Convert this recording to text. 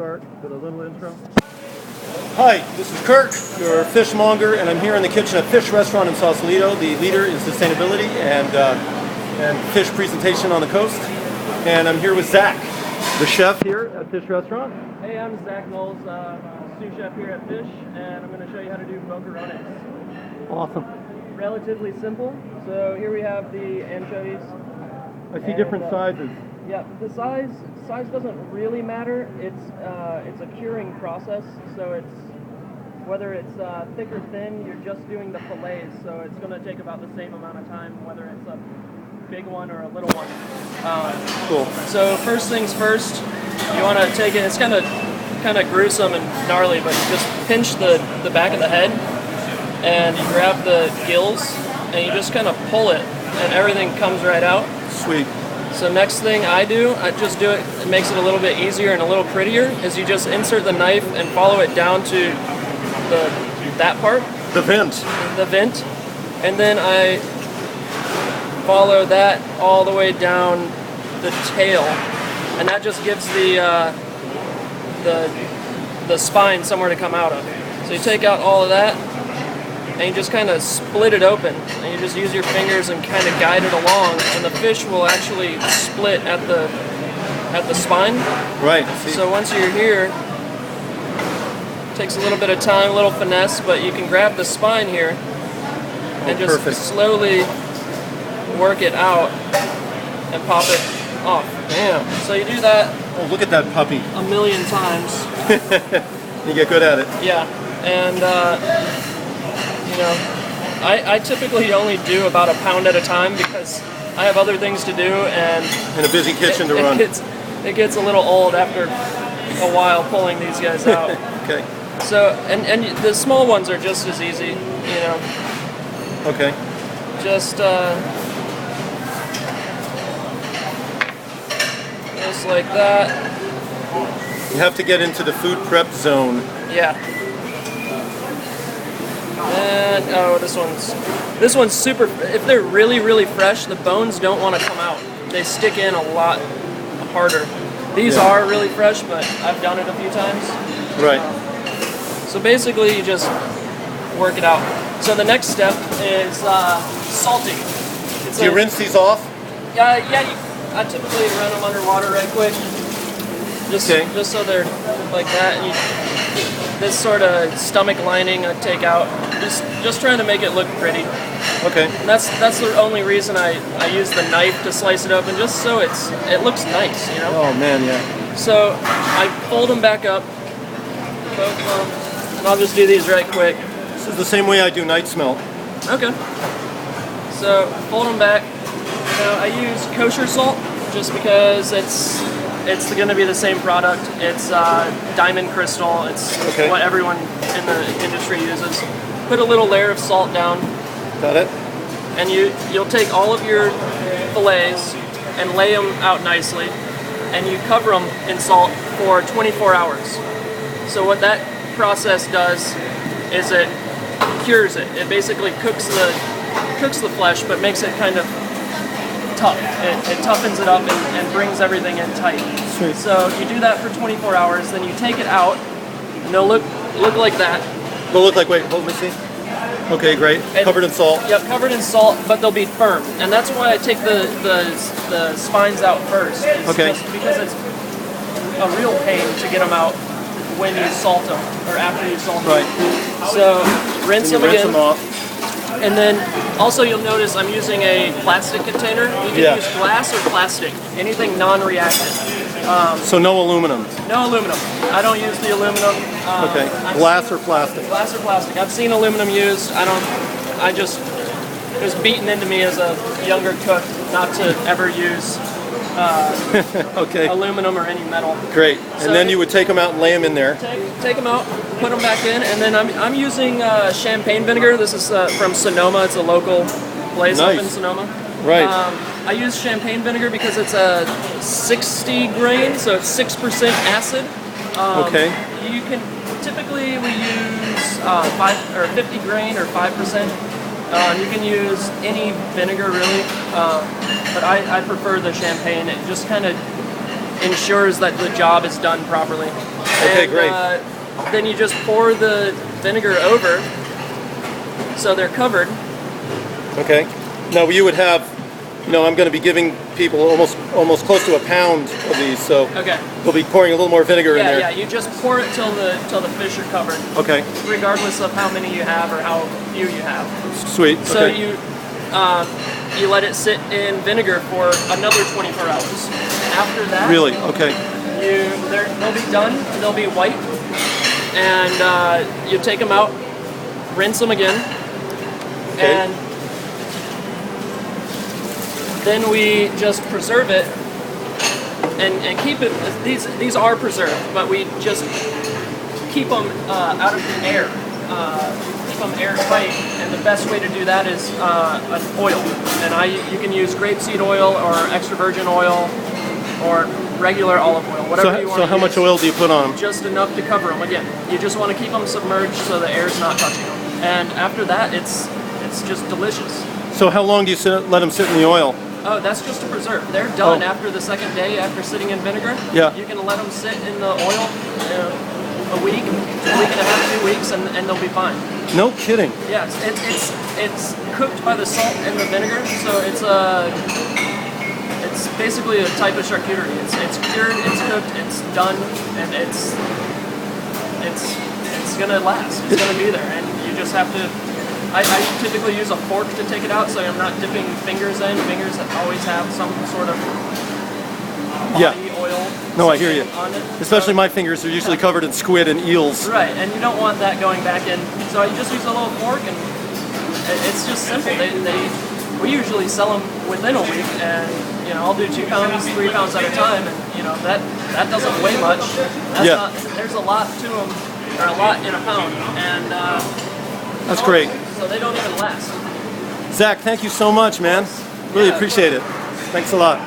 start with a little intro? Hi, this is Kirk, your fishmonger, and I'm here in the kitchen at Fish Restaurant in Sausalito, the leader in sustainability and fish presentation on the coast. And I'm here with Zak, the chef here at Fish Restaurant. Hey, I'm Zak Noles, sous chef here at Fish, and I'm going to show you how to do Boquerones. Awesome. Relatively simple. So here we have the anchovies. I see different sizes. Yeah, the size doesn't really matter. It's a curing process, so it's whether it's thick or thin, you're just doing the fillets, so it's going to take about the same amount of time, whether it's a big one or a little one. Cool. So first things first, you want to take it. It's kind of gruesome and gnarly, but you just pinch the back of the head, and you grab the gills, and you just kind of pull it, and everything comes right out. Sweet. So next thing I do, I just do it. It makes it a little bit easier and a little prettier. Is you just insert the knife and follow it down to that part. The vent. The vent, and then I follow that all the way down the tail, and that just gives the spine somewhere to come out of. So you take out all of that, and you just kind of split it open, and you just use your fingers and kind of guide it along, and the fish will actually split at the spine. Right. So once you're here, it takes a little bit of time, a little finesse, but you can grab the spine here and just slowly work it out and pop it off. Damn. So you do that. Oh, look at that puppy. A million times. You get good at it. Yeah, and I typically only do about a pound at a time because I have other things to do, and In a busy kitchen to run. It gets a little old after a while pulling these guys out. Okay. So and the small ones are just as easy, Okay. just like that. You have to get into the food prep zone. Yeah. And this one's super. If they're really fresh, the bones don't want to come out. They stick in a lot harder. These are really fresh, but I've done it a few times. Right. So basically, you just work it out. So the next step is salting. Do you rinse these off? I typically run them underwater right quick. Just so they're like that. And this sort of stomach lining I take out. Just trying to make it look pretty. Okay. And that's the only reason I use the knife to slice it open, just so it looks nice, Oh man, yeah. So I fold them back up, both of them, and I'll just do these right quick. This is the same way I do night smelt. Okay. So fold them back. I use kosher salt just because it's going to be the same product. It's diamond crystal. It's what everyone in the industry uses. Put a little layer of salt down. Got it. And you'll take all of your fillets and lay them out nicely, and you cover them in salt for 24 hours. So what that process does is it cures it. It basically cooks the flesh, but makes it kind of tough. It toughens it up and brings everything in tight. Sweet. So you do that for 24 hours, then you take it out, and they'll look like that. They'll look like, wait, hold me, see? Okay, great. Covered in salt. Yep, covered in salt, but they'll be firm. And that's why I take the spines out first. Just because it's a real pain to get them out when you salt them, or after you salt them. Right. So rinse them again. Rinse them off. And then also you'll notice I'm using a plastic container. You can use glass or plastic, anything non-reactive. So no aluminum? No aluminum. I don't use the aluminum. Glass or plastic? Glass or plastic. I've seen aluminum used. It was beaten into me as a younger cook not to ever use aluminum or any metal. Great. And then you would take them out and lay them in there. Take them out, put them back in, and then I'm using champagne vinegar. This is from Sonoma. It's a local place up in Sonoma. Right. I use champagne vinegar because it's a 60 grain, so it's 6% acid. You can typically we use 5 or 50 grain or 5%. You can use any vinegar really, but I prefer the champagne. It just kind of ensures that the job is done properly. Okay, And, great. Then you just pour the vinegar over, so they're covered. Okay. Now you would have, I'm going to be giving people almost close to a pound of these, so Okay. we'll be pouring a little more vinegar in there. Yeah. You just pour it till the fish are covered, Okay. regardless of how many you have or how few you have. Sweet. So Okay. you let it sit in vinegar for another 24 hours. After that, Really? Okay. they'll be done. They'll be white, and you take them out, rinse them again, Okay. and then we just preserve it and keep it. These are preserved, but we just keep them out of the air. Keep them airtight, and the best way to do that is an oil. And you can use grapeseed oil or extra virgin oil or regular olive oil, whatever you want. So how much oil do you put on them? Just enough to cover them. Again, you just want to keep them submerged so the air's not touching them. And after that, it's just delicious. So how long do you let them sit in the oil? Oh, that's just to preserve. They're done Oh. after the second day after sitting in vinegar. Yeah. You can let them sit in the oil a week and a half, 2 weeks, and they'll be fine. No kidding. Yeah, it's cooked by the salt and the vinegar, so it's basically a type of charcuterie. It's cured, it's cooked, it's done, and it's gonna last. It's gonna be there, and you just have to. I typically use a fork to take it out, so I'm not dipping fingers in. Fingers always have some sort of body oil. No, I hear you. On it. Especially my fingers are usually covered in squid and eels. Right, and you don't want that going back in. So you just use a little fork, and it's just simple. We usually sell them within a week, and I'll do 2 pounds, 3 pounds at a time, and that doesn't weigh much. There's a lot to them, or a lot in a pound, and That's great. So they don't even last. Zach, thank you so much, man. Really appreciate it. Thanks a lot.